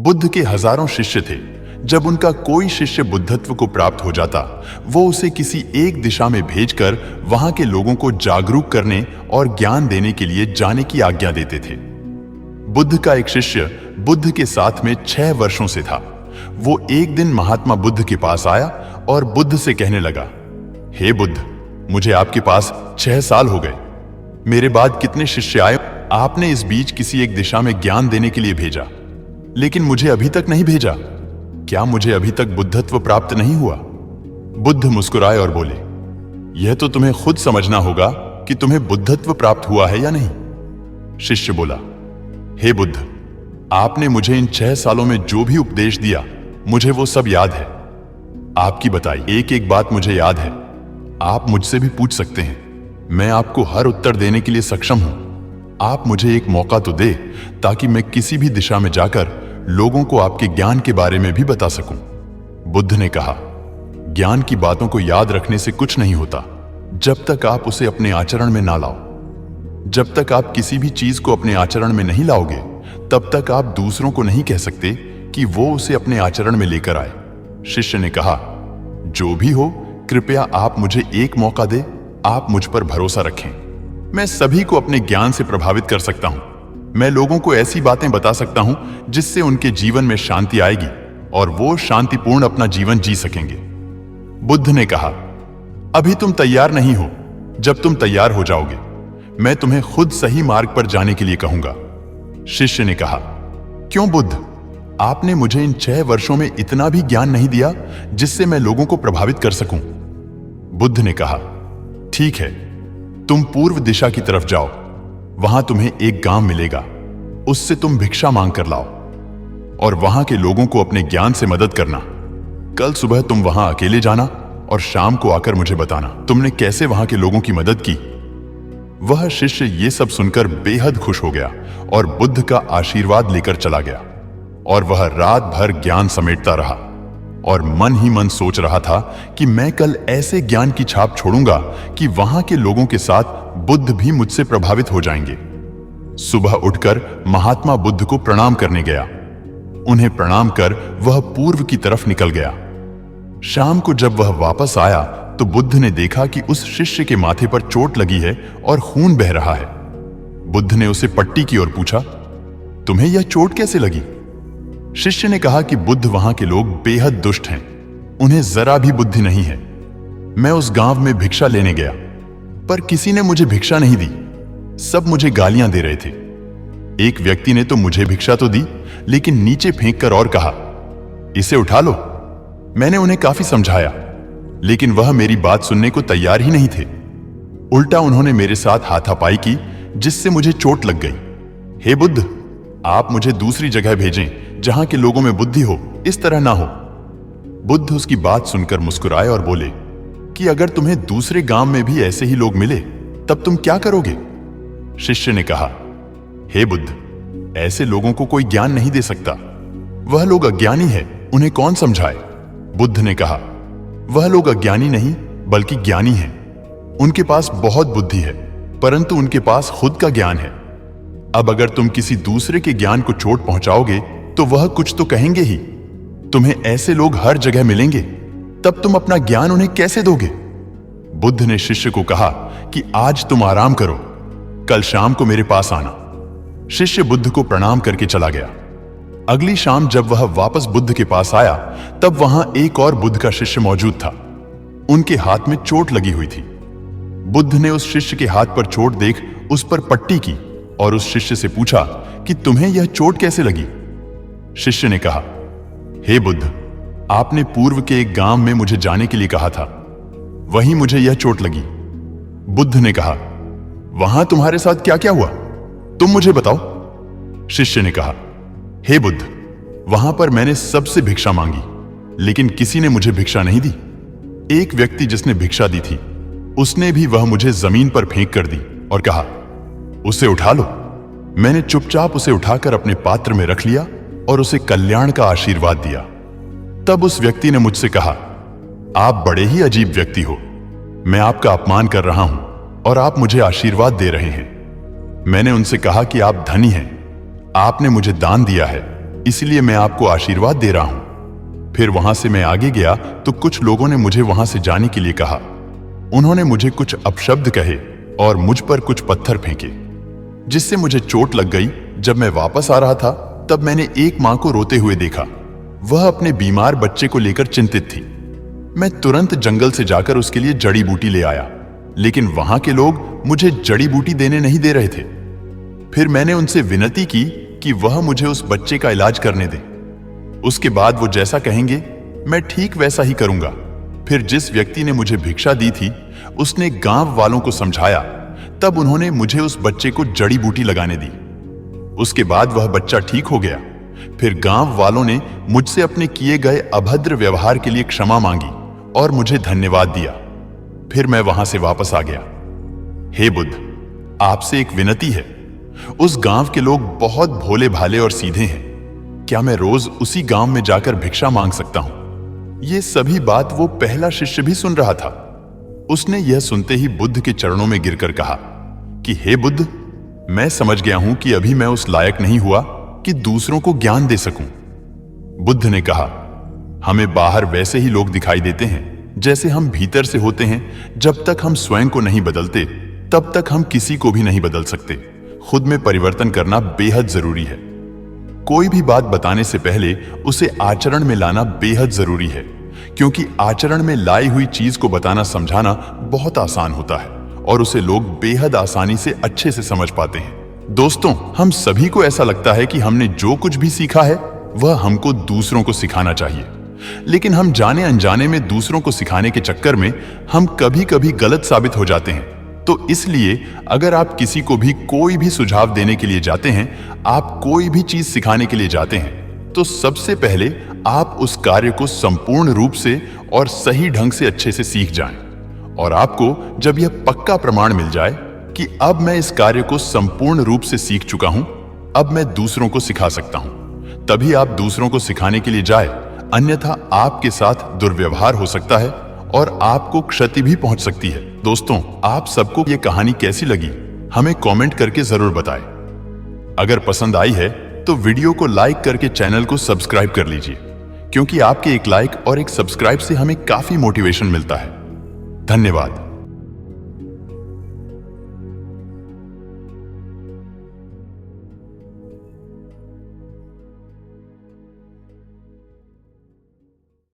बुद्ध के हजारों शिष्य थे। जब उनका कोई शिष्य बुद्धत्व को प्राप्त हो जाता, वो उसे किसी एक दिशा में भेजकर वहां के लोगों को जागरूक करने और ज्ञान देने के लिए जाने की आज्ञा देते थे। बुद्ध का एक शिष्य बुद्ध के साथ में 6 वर्षों से था। वो एक दिन महात्मा बुद्ध के पास आया और बुद्ध से कहने लगा, हे बुद्ध, मुझे आपके पास 6 साल हो गए। मेरे बाद कितने शिष्य आए, आपने इस बीच किसी एक दिशा में ज्ञान देने के लिए भेजा, लेकिन मुझे अभी तक नहीं भेजा। क्या मुझे अभी तक बुद्धत्व प्राप्त नहीं हुआ? बुद्ध मुस्कुराए और बोले, यह तो तुम्हें खुद समझना होगा कि तुम्हें बुद्धत्व प्राप्त हुआ है या नहीं। शिष्य बोला, हे बुद्ध, आपने मुझे इन 6 सालों में जो भी उपदेश दिया, मुझे वो सब याद है। आपकी बताई एक एक बात मुझे याद है। आप मुझसे भी पूछ सकते हैं, मैं आपको हर उत्तर देने के लिए सक्षम हूं। आप मुझे एक मौका तो दे ताकि मैं किसी भी दिशा में जाकर लोगों को आपके ज्ञान के बारे में भी बता सकूं। बुद्ध ने कहा, ज्ञान की बातों को याद रखने से कुछ नहीं होता जब तक आप उसे अपने आचरण में ना लाओ। जब तक आप किसी भी चीज को अपने आचरण में नहीं लाओगे, तब तक आप दूसरों को नहीं कह सकते कि वो उसे अपने आचरण में लेकर आए। शिष्य ने कहा, जो भी हो, कृपया आप मुझे एक मौका दे। आप मुझ पर भरोसा रखें। मैं सभी को अपने ज्ञान से प्रभावित कर सकता हूं। मैं लोगों को ऐसी बातें बता सकता हूं जिससे उनके जीवन में शांति आएगी और वो शांतिपूर्ण अपना जीवन जी सकेंगे। बुद्ध ने कहा, अभी तुम तैयार नहीं हो। जब तुम तैयार हो जाओगे, मैं तुम्हें खुद सही मार्ग पर जाने के लिए कहूंगा। शिष्य ने कहा, क्यों बुद्ध, आपने मुझे इन 6 वर्षों में इतना भी ज्ञान नहीं दिया जिससे मैं लोगों को प्रभावित कर सकूं। बुद्ध ने कहा, ठीक है, तुम पूर्व दिशा की तरफ जाओ। वहां तुम्हें एक गांव मिलेगा, उससे तुम भिक्षा मांग कर लाओ और वहां के लोगों को अपने ज्ञान से मदद करना। कल सुबह तुम वहां अकेले जाना और शाम को आकर मुझे बताना तुमने कैसे वहां के लोगों की मदद की। वह शिष्य ये सब सुनकर बेहद खुश हो गया और बुद्ध का आशीर्वाद लेकर चला गया। और वह रात भर ज्ञान समेटता रहा और मन ही मन सोच रहा था कि मैं कल ऐसे ज्ञान की छाप छोड़ूंगा कि वहां के लोगों के साथ बुद्ध भी मुझसे प्रभावित हो जाएंगे। सुबह उठकर महात्मा बुद्ध को प्रणाम करने गया। उन्हें प्रणाम कर वह पूर्व की तरफ निकल गया। शाम को जब वह वापस आया तो बुद्ध ने देखा कि उस शिष्य के माथे पर चोट लगी है और खून बह रहा है। बुद्ध ने उसे पट्टी की ओर पूछा, तुम्हें यह चोट कैसे लगी? शिष्य ने कहा कि बुद्ध, वहां के लोग बेहद दुष्ट हैं, उन्हें जरा भी बुद्धि नहीं है। मैं उस गांव में भिक्षा लेने गया, पर किसी ने मुझे भिक्षा नहीं दी। सब मुझे गालियां दे रहे थे। एक व्यक्ति ने तो मुझे भिक्षा तो दी, लेकिन नीचे फेंक कर और कहा, इसे उठा लो। मैंने उन्हें काफी समझाया, लेकिन वह मेरी बात सुनने को तैयार ही नहीं थे। उल्टा उन्होंने मेरे साथ हाथापाई की, जिससे मुझे चोट लग गई। हे बुद्ध, आप मुझे दूसरी जगह भेजें जहां के लोगों में बुद्धि हो, इस तरह ना हो। बुद्ध उसकी बात सुनकर मुस्कुराए और बोले कि अगर तुम्हें दूसरे गांव में भी ऐसे ही लोग मिले, तब तुम क्या करोगे? शिष्य ने कहा, हे बुद्ध, ऐसे लोगों को कोई ज्ञान नहीं दे सकता। वह लोग अज्ञानी है, उन्हें कौन समझाए? बुद्ध ने कहा, वह लोग अज्ञानी नहीं बल्कि ज्ञानी हैं। उनके पास बहुत बुद्धि है, परंतु उनके पास खुद का ज्ञान है। अब अगर तुम किसी दूसरे के ज्ञान को चोट पहुंचाओगे तो वह कुछ तो कहेंगे ही। तुम्हें ऐसे लोग हर जगह मिलेंगे, तब तुम अपना ज्ञान उन्हें कैसे दोगे? बुद्ध ने शिष्य को कहा कि आज तुम आराम करो, कल शाम को मेरे पास आना। शिष्य बुद्ध को प्रणाम करके चला गया। अगली शाम जब वह वापस बुद्ध के पास आया, तब वहां एक और बुद्ध का शिष्य मौजूद था। उनके हाथ में चोट लगी हुई थी। बुद्ध ने उस शिष्य के हाथ पर चोट देख उस पर पट्टी की और उस शिष्य से पूछा कि तुम्हें यह चोट कैसे लगी? शिष्य ने कहा, हे बुद्ध, आपने पूर्व के एक गांव में मुझे जाने के लिए कहा था, वहीं मुझे यह चोट लगी। बुद्ध ने कहा, वहां तुम्हारे साथ क्या क्या हुआ, तुम मुझे बताओ। शिष्य ने कहा, हे बुद्ध, वहां पर मैंने सबसे भिक्षा मांगी, लेकिन किसी ने मुझे भिक्षा नहीं दी। एक व्यक्ति जिसने भिक्षा दी थी, उसने भी वह मुझे जमीन पर फेंक कर दी और कहा, उसे उठा लो। मैंने चुपचाप उसे उठाकर अपने पात्र में रख लिया और उसे कल्याण का आशीर्वाद दिया। तब उस व्यक्ति ने मुझसे कहा, आप बड़े ही अजीब व्यक्ति हो। मैं आपका अपमान कर रहा हूं और आप मुझे आशीर्वाद दे रहे हैं। मैंने उनसे कहा कि आप धनी हैं, आपने मुझे दान दिया है, इसलिए मैं आपको आशीर्वाद दे रहा हूं। फिर वहां से मैं आगे गया तो कुछ लोगों ने मुझे वहां से जाने के लिए कहा। उन्होंने मुझे कुछ अपशब्द कहे और मुझ पर कुछ पत्थर फेंके, जिससे मुझे चोट लग गई। जब मैं वापस आ रहा था तब मैंने एक मां को रोते हुए देखा। वह अपने बीमार बच्चे को लेकर चिंतित थी। मैं तुरंत जंगल से जाकर उसके लिए जड़ी बूटी ले आया, लेकिन वहां के लोग मुझे जड़ी बूटी देने नहीं दे रहे थे। फिर मैंने उनसे विनती की कि वह मुझे उस बच्चे का इलाज करने दें। उसके बाद वो जैसा कहेंगे मैं ठीक वैसा ही करूंगा। फिर जिस व्यक्ति ने मुझे भिक्षा दी थी उसने गांव वालों को समझाया, तब उन्होंने मुझे उस बच्चे को जड़ी बूटी लगाने दी। उसके बाद वह बच्चा ठीक हो गया। फिर गांव वालों ने मुझसे अपने किए गए अभद्र व्यवहार के लिए क्षमा मांगी और मुझे धन्यवाद दिया। फिर मैं वहां से वापस आ गया। हे बुद्ध, आपसे एक विनती है। उस गांव के लोग बहुत भोले भाले और सीधे हैं। क्या मैं रोज उसी गांव में जाकर भिक्षा मांग सकता हूं? ये सभी बात वो पहला शिष्य भी सुन रहा था। उसने यह सुनते ही बुद्ध के चरणों में गिरकर कहा कि हे बुद्ध, मैं समझ गया हूं कि अभी मैं उस लायक नहीं हुआ कि दूसरों को ज्ञान दे सकूं। बुद्ध ने कहा, हमें बाहर वैसे ही लोग दिखाई देते हैं जैसे हम भीतर से होते हैं। जब तक हम स्वयं को नहीं बदलते तब तक हम किसी को भी नहीं बदल सकते। खुद में परिवर्तन करना बेहद जरूरी है। कोई भी बात बताने से पहले उसे आचरण में लाना बेहद जरूरी है, क्योंकि आचरण में लाई हुई चीज को बताना समझाना बहुत आसान होता है और उसे लोग बेहद आसानी से अच्छे से समझ पाते हैं। दोस्तों, हम सभी को ऐसा लगता है कि हमने जो कुछ भी सीखा है वह हमको दूसरों को सिखाना चाहिए, लेकिन हम जाने अनजाने में दूसरों को सिखाने के चक्कर में हम कभी कभी गलत साबित हो जाते हैं। तो इसलिए अगर आप किसी को भी कोई भी सुझाव देने के लिए जाते हैं, आप कोई भी चीज सिखाने के लिए जाते हैं, तो सबसे पहले आप उस कार्य को संपूर्ण रूप से और सही ढंग से अच्छे से सीख जाएं। और आपको जब यह पक्का प्रमाण मिल जाए कि अब मैं इस कार्य को संपूर्ण रूप से सीख चुका हूं, अब मैं दूसरों को सिखा सकता हूं, तभी आप दूसरों को सिखाने के लिए जाए। अन्यथा आपके साथ दुर्व्यवहार हो सकता है और आपको क्षति भी पहुंच सकती है। दोस्तों, आप सबको ये कहानी कैसी लगी हमें कमेंट करके जरूर बताएं। अगर पसंद आई है तो वीडियो को लाइक करके चैनल को सब्सक्राइब कर लीजिए, क्योंकि आपके एक लाइक और एक सब्सक्राइब से हमें काफी मोटिवेशन मिलता है। धन्यवाद।